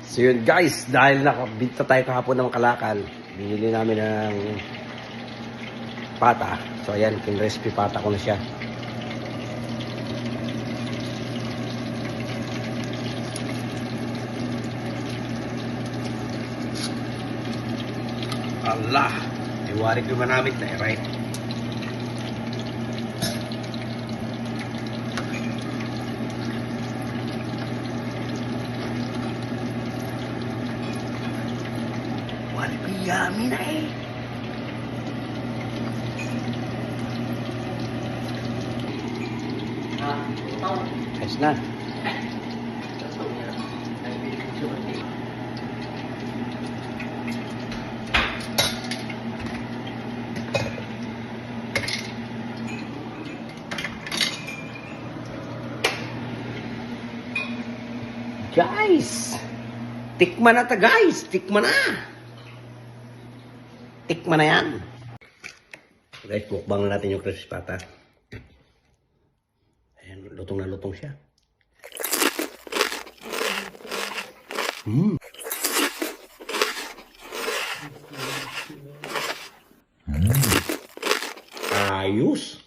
So yun guys, dahil nakabinta tayo kahapon ng kalakal, binili namin ng pata. So ayan, kin-recipe pata ko na siya. Allah, iwari ko manamit na right. Wari ko yummy na eh. Ayos na. Guys, tikman na ta guys, tikman na. Tikman na yan. Guys, mukbang na natin yung crispy pata. Ayan, lutong na lutong siya. Ayos.